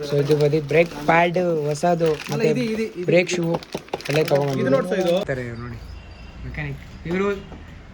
So ಇದು ಬದಿ break pad ಹೊಸದು, ಬ್ರೇಕ್ ಶೂ ಎಲ್ಲ ತಗೊಂಡ್ಬಂದಿದ್ದಾರೆ ನೋಡಿ ಮೆಕ್ಯಾನಿಕ್. ಇವರು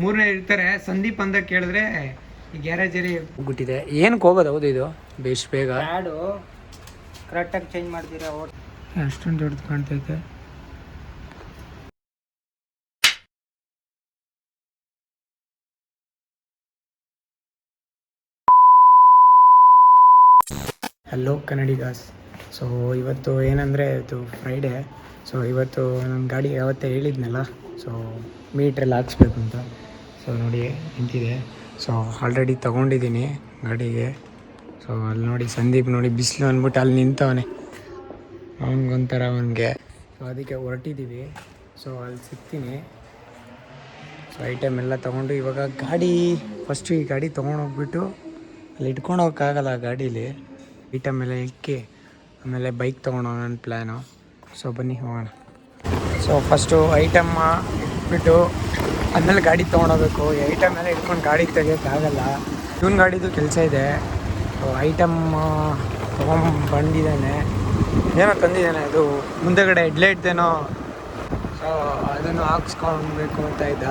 ಮೂರನೇ ಇರ್ತಾರೆ. ಸಂದೀಪ್ ಅಂತ ಕೇಳಿದ್ರೆ ಈ ಗ್ಯಾರೇಜಲ್ಲಿ ಹೋಗ್ಬಿಟ್ಟಿದೆ. ಏನಕ್ಕೆ ಹೋಗೋದು? ಹೌದು ಇದು ಬೇಸ್ ಬೇಗ ಪ್ಯಾಡು ಕರೆಕ್ಟಾಗಿ ಚೇಂಜ್ ಮಾಡ್ತೀರಾ? ಅಷ್ಟೊಂದು ದೊಡ್ಡದು ಕಾಣ್ತೈತೆ. ಹಲೋ ಕನ್ನಡಿಗಾಸ್. ಸೊ ಇವತ್ತು ಏನಂದರೆ ಇದು ಫ್ರೈಡೇ. ಸೊ ಇವತ್ತು ನನ್ನ ಗಾಡಿ ಯಾವತ್ತೇ ಹೇಳಿದ್ನಲ್ಲ, ಸೊ ಮೀಟ್ರೆಲ್ಲ ಹಾಕ್ಸ್ಬೇಕು ಅಂತ. ಸೊ ನೋಡಿ ನಿಂತಿದೆ. ಸೊ ಆಲ್ರೆಡಿ ತೊಗೊಂಡಿದ್ದೀನಿ ಗಾಡಿಗೆ. ಸೊ ಅಲ್ಲಿ ನೋಡಿ ಸಂದೀಪ್ ನೋಡಿ ಬಿಸಿಲು ಅಂದ್ಬಿಟ್ಟು ಅಲ್ಲಿ ನಿಂತವನೆ. ಅವನಿಗೊಂಥರ ಅವನಿಗೆ. ಸೊ ಅದಕ್ಕೆ ಹೊರಟಿದ್ದೀವಿ. ಸೊ ಅಲ್ಲಿ ಸಿಗ್ತೀನಿ. ಸೊ ಐಟಮ್ ಎಲ್ಲ ತೊಗೊಂಡು ಇವಾಗ ಗಾಡಿ ಫಸ್ಟು ಈ ಗಾಡಿ ತೊಗೊಂಡೋಗ್ಬಿಟ್ಟು ಅಲ್ಲಿ ಇಟ್ಕೊಂಡು ಹೋಗೋಕ್ಕಾಗಲ್ಲ ಗಾಡೀಲಿ. ಐಟಮ್ ಎಲ್ಲ ಇಕ್ಕಿ ಆಮೇಲೆ ಬೈಕ್ ತೊಗೊಂಡೋಗೋಣ ನನ್ನ ಪ್ಲ್ಯಾನು. ಸೊ ಬನ್ನಿ ಹೋಗೋಣ. ಸೊ ಫಸ್ಟು ಐಟಮ್ ಇಟ್ಬಿಟ್ಟು ಆಮೇಲೆ ಗಾಡಿ ತೊಗೊಂಡೋಗ್ಬೇಕು. ಈ ಐಟಮ್ ಎಲ್ಲ ಇಟ್ಕೊಂಡು ಗಾಡಿ ತೆಗಿಯೋಕ್ಕಾಗಲ್ಲ. ಇವನ್ ಗಾಡಿದು ಕೆಲಸ ಇದೆ. ಸೊ ಐಟಮ್ ತೊಗೊಂಡ್ಬಂದಿದ್ದಾನೆ. ಏನೋ ತಂದಿದ್ದಾನೆ. ಅದು ಮುಂದೆಗಡೆ ಹೆಡ್ಲೈಟ್ದೇನೋ. ಸೊ ಅದನ್ನು ಹಾಕ್ಸ್ಕೊಳ್ಬೇಕು ಅಂತ ಇದ್ದ.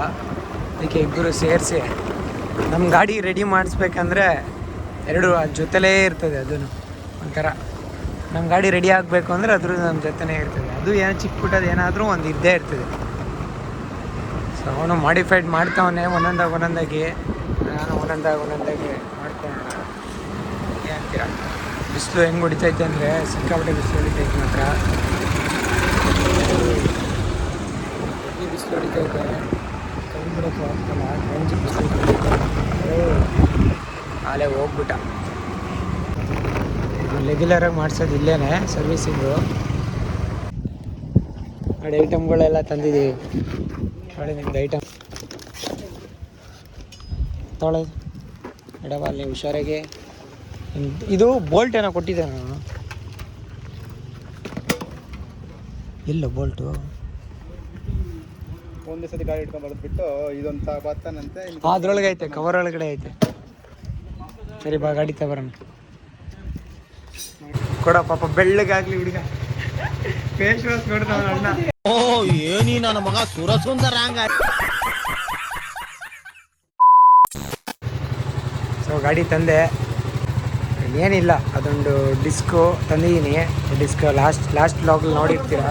ಅದಕ್ಕೆ ಇಬ್ಬರು ಸೇರಿಸಿ ನಮ್ಮ ಗಾಡಿ ರೆಡಿ ಮಾಡಿಸ್ಬೇಕಂದ್ರೆ ಎರಡು ಜೊತೆಲೇ ಇರ್ತದೆ. ಅದನ್ನು ಒಂಥರ ನಮ್ಮ ಗಾಡಿ ರೆಡಿ ಆಗಬೇಕು ಅಂದರೆ ಅದ್ರ ನಮ್ಮ ಜೊತೆನೇ ಇರ್ತದೆ. ಅದು ಏನೋ ಚಿಕ್ಕ ಪುಟ್ಟದು ಏನಾದರೂ ಒಂದು ಇದ್ದೇ ಇರ್ತದೆ. ಸೊ ಅವನು ಮಾಡಿಫೈಡ್ ಮಾಡ್ತಾವನೆ ಒಂದೊಂದಾಗಿ. ನಾನು ಒಂದೊಂದಾಗಿ ಮಾಡ್ಕೊಳ್ಳೋಣ. ಏನಂತೀರ? ಬಿಸಿಲು ಹೆಂಗೆ ಹೊಡಿತೈತೆ ಅಂದರೆ ಸಿಕ್ಕಾಪಟ್ಟೆ ಬಿಸಿಲು ಹೊಡಿತೈತೆ ಮಾತ್ರ. ಬಿಸಿಲು ಹೊಡಿತೈತೆ. ಕೈ ಬಿಡೋಕ್ಕೆ ಆಗ್ತಲ್ಲ. ರೇಂಜ್ ಬಿಸಿಲು ಅಲ್ಲೇ ಹೋಗ್ಬಿಟ್ಟ. ರೆಗ್ಯುಲರಾಗಿ ಮಾಡಿಸೋದು ಇಲ್ಲೇ ಸರ್ವಿಸಿಂಗು. ನೋಡಿ ಐಟಮ್ಗಳೆಲ್ಲ ತಂದಿದ್ದೀವಿ. ನೋಡಿ ನಿಮ್ದು ಐಟಮ್ ತೊಗೊಳ್ಳೋದು ಮೇಡಮ್. ಅಲ್ಲಿ ಹುಷಾರಾಗಿ. ಇದು ಬೋಲ್ಟ್ ಏನೋ ಕೊಟ್ಟಿದ್ದೆ ನಾನು. ಇಲ್ಲ ಬೋಲ್ಟು ಒಂದೇ ಸತಿ ಗಾಡಿ ಇಟ್ಕೊಂಡು ಬರೆದ್ಬಿಟ್ಟು ಇದೊಂದು ಬರ್ತಾನಂತೆ. ಅದ್ರೊಳಗೆ ಐತೆ, ಕವರ್ ಒಳಗಡೆ ಐತೆ. ಸರಿ ಬಾ ಗಾಡಿ ತಗೋಣ. ಕೊಡ ಪಾಪ ಬೆಳ್ಳಗಾಗ್ಲಿ ಹುಡುಗ. ಫೇಸ್ ವಾಶ್ ಕೊಡ್ತಾವ ಅಣ್ಣ. ಓ ಏನಿ ನನ್ನ ಮಗ ಸುರಸುಂದರ ಹಂಗ. ಸೊ ಗಾಡಿ ತಂದೆ. ಏನಿಲ್ಲ, ಅದೊಂದು ಡಿಸ್ಕು ತಂದಿದ್ದೀನಿ. ಡಿಸ್ಕ್ ಲಾಸ್ಟ್ ಬ್ಲಾಗಲ್ಲಿ ನೋಡಿರ್ತೀರ.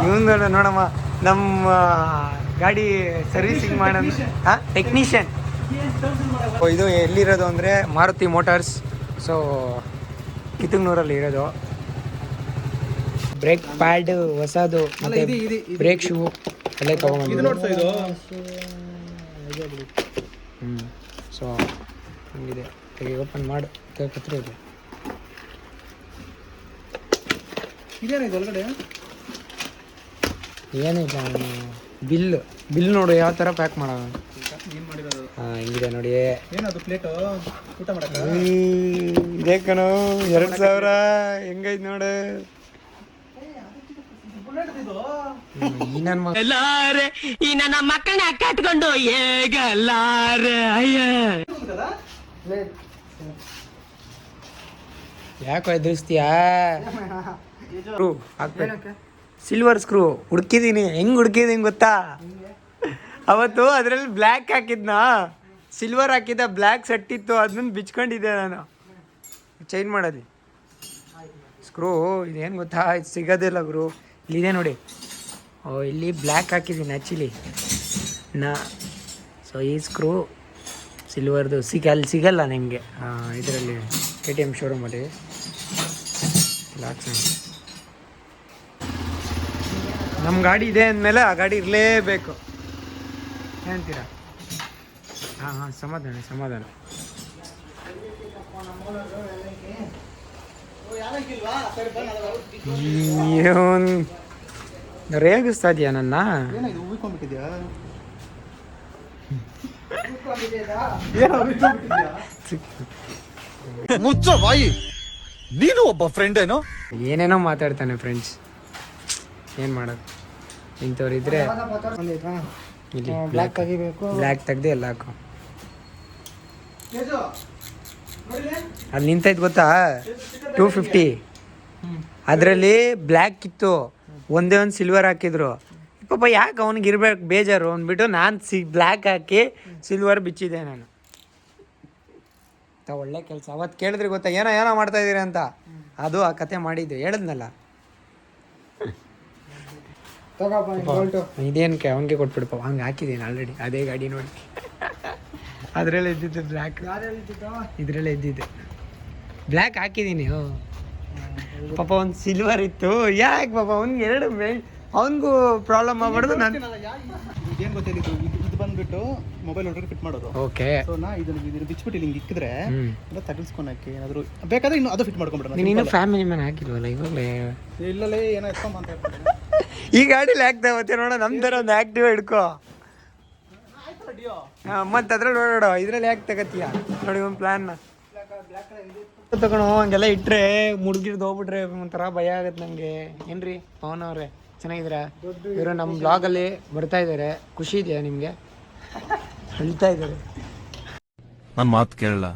ಇವನು ನೋಡಮ್ಮ ನಮ್ಮ ಗಾಡಿ ಸರ್ವಿಸಿಂಗ್ ಮಾಡೋ ಟೆಕ್ನಿಷಿಯನ್. ಇದು ಎಲ್ಲಿರೋದು ಅಂದರೆ ಮಾರುತಿ ಮೋಟಾರ್ಸ್. ಸೊ ಕಿತ್ತೂರಿನಲ್ಲಿ ಇರೋದು. ಬ್ರೇಕ್ ಪ್ಯಾಡ್ ಹೊಸದು, ಮತ್ತೆ ಬ್ರೇಕ್ ಶೂ ಎಲ್ಲ ತೊಗೊಂಡ್ಬಂದಿದ್ದು. ಸೊ ಹಂಗಿದೆ. ತೆಗಿ, ಓಪನ್ ಮಾಡು. ಪತ್ರ ಇದೆ. ಇದೇನಿದೆ ಒಳಗಡೆ? ಏನಿಲ್ಲ, ಬಿಲ್ ನೋಡು ಯಾವ ಥರ ಪ್ಯಾಕ್ ಮಾಡೋಣ. ಹಾಂ ಹಿಂಗಿದೆ ನೋಡಿ. ಏನದು ಪ್ಲೇಟು ಊಟ ಮಾಡಕ್ಕೆ? ಇದೇ ಕಣೋ 2000. ಹೆಂಗೈತೆ ನೋಡು. ಈ ನನ್ನ ಮಕ್ಕಳನ್ನ ಕಟ್ಕೊಂಡು ಹೇಗಲ್ಲಾರೆ. ಯಾಕೋ ಎದುರಿಸ್ತೀಯಾ? ಸ್ಕ್ರೂ ಹಾಕ್ಬೇಕು. ಸಿಲ್ವರ್ ಸ್ಕ್ರೂ ಹುಡ್ಕಿದ್ದೀನಿ. ಹೆಂಗೆ ಹುಡ್ಕಿದ್ದೀನಿ ಗೊತ್ತಾ? ಅವತ್ತು ಅದರಲ್ಲಿ ಬ್ಲ್ಯಾಕ್ ಹಾಕಿದ್ನ, ಸಿಲ್ವರ್ ಹಾಕಿದ್ದ, ಬ್ಲ್ಯಾಕ್ ಸೆಟ್ ಇತ್ತು. ಅದನ್ನ ಬಿಚ್ಕೊಂಡಿದ್ದೆ ನಾನು ಚೇಂಜ್ ಮಾಡೋದು. ಸ್ಕ್ರೂ ಇದೇನು ಗೊತ್ತಾ, ಇದು ಸಿಗೋದಿಲ್ಲ ಗುರು. ಇಲ್ಲಿದೆ ನೋಡಿ. ಇಲ್ಲಿ ಬ್ಲ್ಯಾಕ್ ಹಾಕಿದ್ದೀನಿ ಆ್ಯಕ್ಚುಲಿ ಸೊ ಈ ಸ್ಕ್ರೂ ಸಿಲ್ವರ್ದು ಅಲ್ಲಿ ಸಿಗಲ್ಲ ನಿಮಗೆ ಇದರಲ್ಲಿ KTM ಶೋರೂಮಲ್ಲಿ. ನಮ್ಮ ಗಾಡಿ ಇದೆ ಅಂದಮೇಲೆ ಆ ಗಾಡಿ ಇರಲೇಬೇಕು. ಏನಂತೀರಾ? ಹಾಂ ಸಮಾಧಾನ. ರೇಗಿಸ್ತಾ ಇದೆಯಾ ನನ್ನ? ಮುಚ್ಚ ಬಾಯಿ. ನೀನು ಒಬ್ಬ ಫ್ರೆಂಡ್ ಏನೋ ಏನೇನೋ ಮಾತಾಡ್ತಾನೆ ಫ್ರೆಂಡ್ಸ್. ಏನು ಮಾಡೋದು? ಇಂಥವ್ರು ಇದ್ರೆ ಇಲ್ಲಿ ಬ್ಲ್ಯಾಕ್ ತೆಗ್ದು ಎಲ್ಲ ಹಾಕು. ಅಲ್ಲಿ ನಿಂತೈತೆ ಗೊತ್ತಾ 250. ಅದರಲ್ಲಿ ಬ್ಲ್ಯಾಕ್ ಇತ್ತು, ಒಂದೇ ಒಂದು ಸಿಲ್ವರ್ ಹಾಕಿದ್ರು. ಪಾಪ ಯಾಕೆ ಅವ್ನಿಗೆ ಇರ್ಬೇಕು ಬೇಜಾರು ಅಂದ್ಬಿಟ್ಟು ನಾನು ಬ್ಲ್ಯಾಕ್ ಹಾಕಿ ಸಿಲ್ವರ್ ಬಿಚ್ಚಿದೆ ನಾನು. ಒಳ್ಳೆ ಕೆಲಸ. ಅವತ್ತು ಕೇಳಿದ್ರೆ ಗೊತ್ತಾ ಏನೋ ಮಾಡ್ತಾ ಇದ್ದೀರಿ ಅಂತ, ಅದು ಆ ಕತೆ ಮಾಡಿದ್ದು ಹೇಳಿದ್ನಲ್ಲ. ಇದೇನಕ್ಕೆ ಅವನಿಗೆ ಕೊಟ್ಬಿಡಪ್ಪ, ಹಂಗೆ ಹಾಕಿದ್ದೀನಿ ಆಲ್ರೆಡಿ ಅದೇ ಗಾಡಿ ನೋಡಿ. ಅದರಲ್ಲೇ ಇದ್ದಿದ್ದು ಬ್ಲ್ಯಾಕ್, ಇದರಲ್ಲೇ ಇದ್ದಿದ್ದು ಬ್ಲ್ಯಾಕ್ ಹಾಕಿದ್ದೀನಿ. ಪಾಪ ಒಂದು ಸಿಲ್ವರ್ ಇತ್ತು, ಯಾಕೆ ಪಾಪ ಅವ್ನಿಗೆ ಅವನಿಗೂ ಪ್ರಾಬ್ಲಮ್ ಆಗ್ಬಾರ್ದು. ನಾನು ಏನು ಗೊತ್ತಿಲ್ಲ, ಇದು ಬಂದ್ಬಿಟ್ಟು ಮೊಬೈಲ್ ಒಳಗಡೆ ಫಿಟ್ ಮಾಡೋದು. ಓಕೆ. ಸೊ ಇದನ್ನು ಬಿಚ್ಬಿಟ್ಟು ಇಲ್ಲಿ ಹಿಂಗೆ ಇಕ್ಕಿದ್ರೆ ಎಲ್ಲ ತಗಲ್ಸ್ಕೊಳಕ್ಕೆ ಏನಾದರೂ ಬೇಕಾದ್ರೆ ಇನ್ನು ಅದು ಫಿಟ್ ಮಾಡ್ಕೊಂಡ್ಬಿಡೋಣ. ನೀನು ಫ್ಯಾಮಿಲಿ ಮ್ಯಾನ್ ಹಾಕಿಲ್ವಲ್ಲ ಇವಾಗಲೇ? ಇಲ್ಲಲೇ ಏನೋ ಎತ್ಕೊಂಬ ಅಂತ ಹೇಳ್ತಾರೆ. ಈ ಗಾಡೀಲಿ ಹಾಕ್ತಾ ಮತ್ತೆ ನೋಡೋ, ನಮ್ಮ ಥರ ಒಂದು ಆ್ಯಕ್ಟಿವ್ ಹಿಡ್ಕೋ. ಮತ್ತೆ ಅದ್ರಲ್ಲಿ ನೋಡೋಣ, ಇದರಲ್ಲಿ ಯಾಕೆ ತಗತ್ತೀಯ ನೋಡಿ ಒಂದು ಪ್ಲ್ಯಾನ್ನ ತಗೊಳೋ. ಹಂಗೆಲ್ಲ ಇಟ್ಟರೆ ಮುಡ್ಗಿರ್ದು ಹೋಗ್ಬಿಟ್ರೆ ಒಂಥರ ಭಯ ಆಗತ್ತೆ ನನಗೆ. ಏನ್ರಿ ಪವನ್ ಅವರೇ, ಚೆನ್ನಾಗಿದ್ದೀರಾ? ಇವರು ನಮ್ಮ ಬ್ಲಾಗಲ್ಲಿ ಬರ್ತಾ ಇದ್ದಾರೆ, ಖುಷಿ ಇದೆಯಾ ನಿಮಗೆ? ಹೇಳ್ತಾ ಇದ್ದಾರೆ. ನನ್ನ ಮಾತು ಕೇಳಲ್ಲ,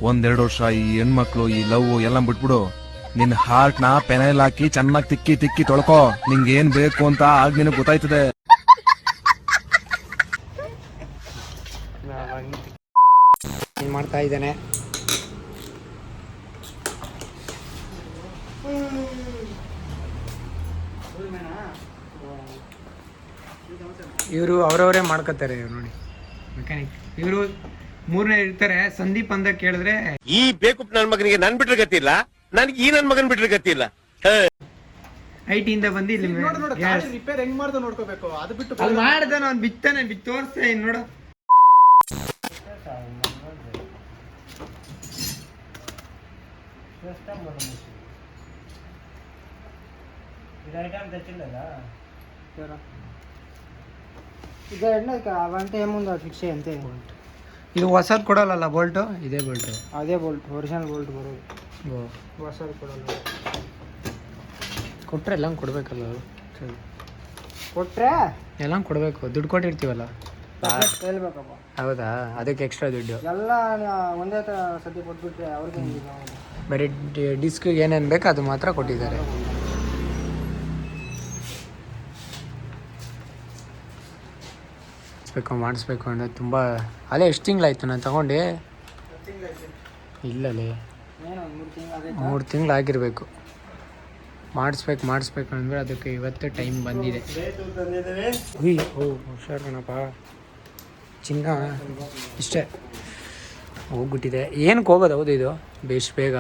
1-2 ವರ್ಷ ಈ ಹೆಣ್ಮಕ್ಳು ಈ ಲವ್ ಎಲ್ಲ ಬಿಟ್ಬಿಡು. ನಿನ್ನ ಹಾರ್ಟ್ ನ ಪೆನೈಲ್ ಹಾಕಿ ಚೆನ್ನಾಗಿ ತಿಕ್ಕಿ ತೊಳ್ಕೊ. ನಿಂಗೆ ಏನ್ ಬೇಕು ಅಂತ ಆಗ ನಿನಗೆ ಗೊತ್ತಾಯ್ತದೆ. ಏನು ಮಾಡ್ತಾ ಇದ್ದಾನೆ? ಇವರು ಅವರವರೇ ಮಾಡ್ಕೋತಾರೆ. ಇವ್ರು ನೋಡಿ ಮೆಕ್ಯಾನಿಕ್, ಇವರು 3ನೇ ಇರ್ತಾರೆ. ಸಂದೀಪ್ ಅಂತ ಕೇಳಿದ್ರೆ ಈ ಬೇಕು ನನ್ ಮಗನಿಗೆ ನನ್ ಬಿಟ್ರೆ ಗತಿಲ್ಲ, ನನಗೆ ಈ ನನ್ ಮಗನ್ ಬಿಟ್ರೆ ಗತಿಲ್ಲ. IT ಇಂದ ಬಂದು ಇಲ್ಲಿ ರಿಪೇರ್ ಹೆಂಗ್ ಮಾಡ್ದ ನೋಡ್ಕೋಬೇಕು. ಅದು ಬಿಟ್ಟು ಅಲ್ಲಿ ಮಾಡ್ದೆ ನಾನು ಬಿತ್ತಾನೆ ತೋರಿಸ್ತೆ ನೋಡು. ಇದು ಹೊಸದು ಕೊಡಲ್ಲ ಬೋಲ್ಟು, ಇದೇ ಬೋಲ್ಟು, ಅದೇ ಬೋಲ್ಟ್ ಒರಿಜಿನಲ್ ಬೋಲ್ಟ್ ಬರೋದು. ಹೊಸದು ಕೊಡಲ್ಲ, ಕೊಟ್ಟರೆ ಎಲ್ಲ ಕೊಡಬೇಕಲ್ಲ. ಸರಿ ಕೊಟ್ಟರೆ ಎಲ್ಲ ಕೊಡಬೇಕು, ದುಡ್ಡು ಕೊಟ್ಟಿರ್ತೀವಲ್ಲ. ಹೇಳ್ಬೇಕಪ್ಪ. ಹೌದಾ, ಅದಕ್ಕೆ ಎಕ್ಸ್ಟ್ರಾ ದುಡ್ಡು ಎಲ್ಲ ಒಂದೇ ಸತಿ ಕೊಟ್ಬಿಟ್ರೆ ಅವ್ರಿಗೆ ಬರೀ ಡಿಸ್ಕಿಗೆ ಏನೇನು ಬೇಕು ಅದು ಮಾತ್ರ ಕೊಟ್ಟಿದ್ದಾರೆ. ಮಾಡಿಸ್ಬೇಕು ಅಂದರೆ ತುಂಬ ಅಲ್ಲೇ ಎಷ್ಟು ತಿಂಗಳಾಯ್ತು ನಾನು ತಗೊಂಡು? ಇಲ್ಲಲೇ 3 ತಿಂಗಳಾಗಿರ್ಬೇಕು. ಮಾಡಿಸ್ಬೇಕು ಅಂದರೆ ಅದಕ್ಕೆ ಇವತ್ತು ಟೈಮ್ ಬಂದಿದೆ. ಹುಷಾರು ಕಣಪ್ಪ, ಚಿನ್ನ ಇಷ್ಟೇ ಹೋಗ್ಬಿಟ್ಟಿದೆ. ಏನಕ್ಕೆ ಹೋಗೋದು? ಹೌದು, ಇದು ಬೇಸ್ ಬೇಗ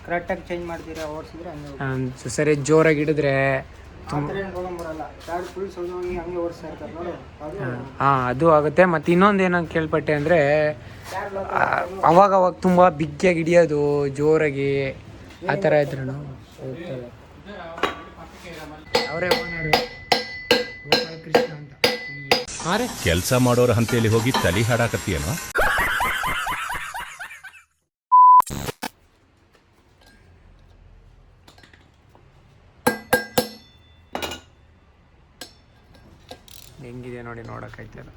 ಕರೆಕ್ಟಾಗಿ ಚೇಂಜ್ ಮಾಡ್ತೀರಾ ಓಡಿಸಿದ್ರೆ ಸರಿ. ಜೋರಾಗಿ ಹಿಡಿದ್ರೆ ಅದು ಆಗುತ್ತೆ. ಮತ್ತು ಇನ್ನೊಂದು ಏನಂತ ಕೇಳ್ಪಟ್ಟೆ ಅಂದರೆ ಅವಾಗ ತುಂಬ ಬಿಗ್ಗಿಯಾಗಿ ಹಿಡಿಯೋದು ಜೋರಾಗಿ ಆ ಥರ ಇದ್ರು ಅವರೇ ಓನರು ಕೃಷ್ಣ ಅಂತ. ಕೆಲಸ ಮಾಡೋರ ಹಂತೇಲಿ ಹೋಗಿ ತಲಿ ಹಾಡಾಕತ್ತೀಯನೋ? ಹೆಂಗಿದೆ ನೋಡಿ, ನೋಡೋಕ್ಕಾಯ್ತಲ್ಲ.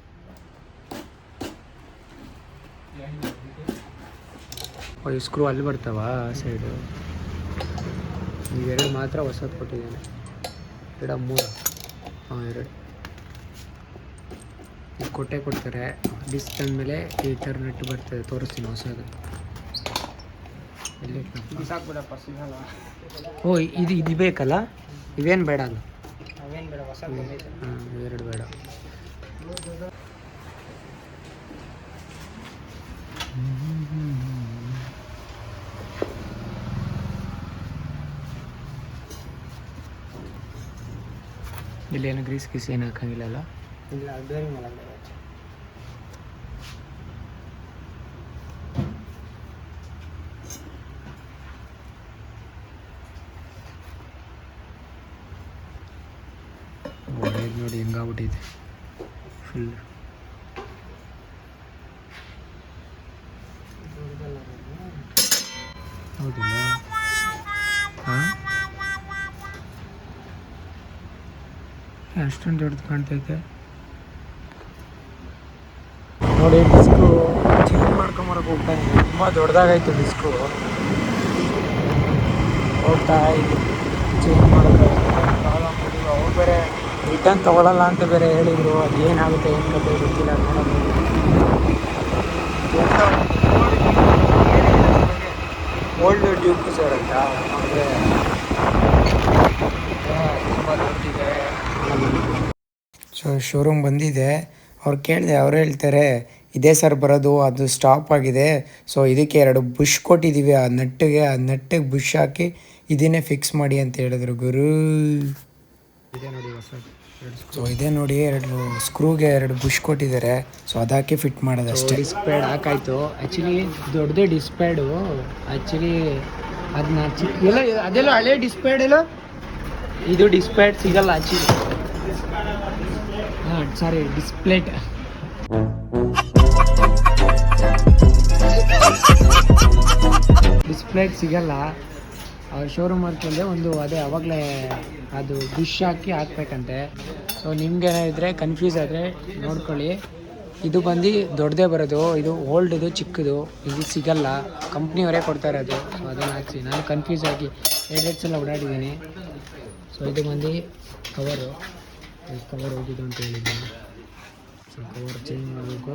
ಈ ಸ್ಕ್ರೂ ಅಲ್ಲಿ ಬರ್ತಾವ ಸೈಡು. ಇವೆರಡು ಮಾತ್ರ ಹೊಸದು ಕೊಟ್ಟಿದ್ದಾನೆ. 2 3 2 ಇದು ಕೊಡ್ತಾರೆ. ಡಿಸ್ಕ್ ತಂದಮೇಲೆ ಈ ಥರ ನೆಟ್ಟು ಬರ್ತದೆ, ತೋರಿಸ್ತೀನಿ ಹೊಸದು. ಎಲ್ಲಿ ಸಾಕ್ಬಿಡಪ್ಪ ಸಿಗಲ್ಲ. ಓ ಇದು ಬೇಕಲ್ಲ, ಇವೇನು ಬೇಡ ಅಲ್ಲ? ಅವೇನು ಬೇಡ, ಹೊಸ ಇವೆರಡು ಬೇಡ. ಇಲ್ಲೇನು ಗ್ರೀಸ್ ಏನು ಹಾಕಂಗಿಲ್ಲ? ಇಲ್ಲ, ಬೇರೆ ಮೇಲೆ ಒಳ್ಳೆಯದು ನೋಡಿ ಹೆಂಗಾಗ್ಬಿಟ್ಟಿದೆ ಫುಲ್. ಹೌದಿಲ್ಲ? ಹಾಂ, ಅಷ್ಟೊಂದು ದೊಡ್ಡದು ಕಾಣ್ತೈತೆ ನೋಡಿ. ಡಿಸ್ಕು ಚೇಂಜ್ ಮಾಡ್ಕೊಂಬರಕ್ಕೆ ಹೋಗ್ತಾ ಇದೆ. ತುಂಬ ದೊಡ್ಡದಾಗಾಯ್ತು ಡಿಸ್ಕು. ಹೋಗ್ತಾ ಇದ್ದೀನಿ, ಚೇಂಜ್ ಮಾಡೋಕ್ಕಾಗುತ್ತೆ. ಪ್ರಾಬ್ಲಮ್ ಅವ್ರು ಬೇರೆ ರಿಟರ್ನ್ ತೊಗೊಳಲ್ಲ ಅಂತ ಬೇರೆ ಹೇಳಿದರು. ಅದು ಏನಾಗುತ್ತೆ ಏನು ಕತೆ ಗೊತ್ತಿಲ್ಲ. ನೋಡೋದು ಓಲ್ಡ್ ಡ್ಯೂಕ್ ಸರ್ ಅಂತ ಅಂದರೆ ತುಂಬ ದೊಡ್ಡಿದೆ. ಸೊ ಶೋರೂಮ್ ಬಂದಿದೆ. ಅವ್ರು ಕೇಳಿದೆ, ಅವ್ರು ಹೇಳ್ತಾರೆ ಇದೇ ಸರ್ ಬರೋದು, ಅದು ಸ್ಟಾಪ್ ಆಗಿದೆ. ಸೊ ಇದಕ್ಕೆ 2 ಬುಷ್ ಕೊಟ್ಟಿದ್ದೀವಿ, ಆ ನಟ್ಟಿಗೆ ಬುಷ್ ಹಾಕಿ ಇದನ್ನೇ ಫಿಕ್ಸ್ ಮಾಡಿ ಅಂತ ಹೇಳಿದ್ರು ಗುರು. ಇದೆ ನೋಡಿ ಹೊಸ. ಸೊ ಇದೇ ನೋಡಿ 2 ಸ್ಕ್ರೂಗೆ 2 ಬುಷ್ ಕೊಟ್ಟಿದ್ದಾರೆ. ಸೊ ಅದಾಕಿ ಫಿಟ್ ಮಾಡೋದು ಅಷ್ಟೇ. ಡಿಸ್ಪ್ಯಾಡ್ ಹಾಕಾಯ್ತು. ಆ್ಯಕ್ಚುಲಿ ದೊಡ್ಡದೇ ಡಿಸ್ಪ್ಯಾಡು. ಆ್ಯಕ್ಚುಲಿ ಅದನ್ನ ಎಲ್ಲ ಅದೆಲ್ಲ ಹಳೆ ಡಿಸ್ಪ್ಯಾಡ್ ಎಲ್ಲ, ಇದು ಡಿಸ್ಪ್ಯಾಡ್ ಸಿಗಲ್ಲ ಆ್ಯಕ್ಚುಲಿ. ಹಾಂ ಸಾರಿ, ಡಿಸ್ಪ್ಲೇಟ್. ಡಿಸ್ಪ್ಲೇಟ್ ಸಿಗಲ್ಲ. ಅವ್ರ ಶೋರೂಮ್ ಮಾಡ್ಕೊಂಡೆ ಒಂದು ಅದೇ ಅವಾಗಲೇ ಅದು ಬುಷ್ ಹಾಕಿ ಹಾಕ್ಬೇಕಂತೆ. ಸೊ ನಿಮ್ಗೆ ಇದ್ದರೆ ಕನ್ಫ್ಯೂಸ್ ಆದರೆ ನೋಡ್ಕೊಳ್ಳಿ. ಇದು ಬಂದು ದೊಡ್ಡದೇ ಬರೋದು, ಇದು ಓಲ್ಡ್ದು ಚಿಕ್ಕದು, ಇದು ಸಿಗಲ್ಲ. ಕಂಪ್ನಿಯವರೇ ಕೊಡ್ತಾ ಇರೋದು. ಸೊ ಅದನ್ನು ಹಾಕ್ಸಿ. ನಾನು ಕನ್ಫ್ಯೂಸ್ ಆಗಿ 2 ಸಲ ಓಡಾಡಿದ್ದೀನಿ. ಸೊ ಇದು ಬಂದು ಕವರು ಹೋಗಿದ್ದು ಅಂತ ಹೇಳಿದ್ದೀನಿ. ಸೊ ಕವರ್ ಚೇಂಜ್ ಮಾಡಬೇಕು.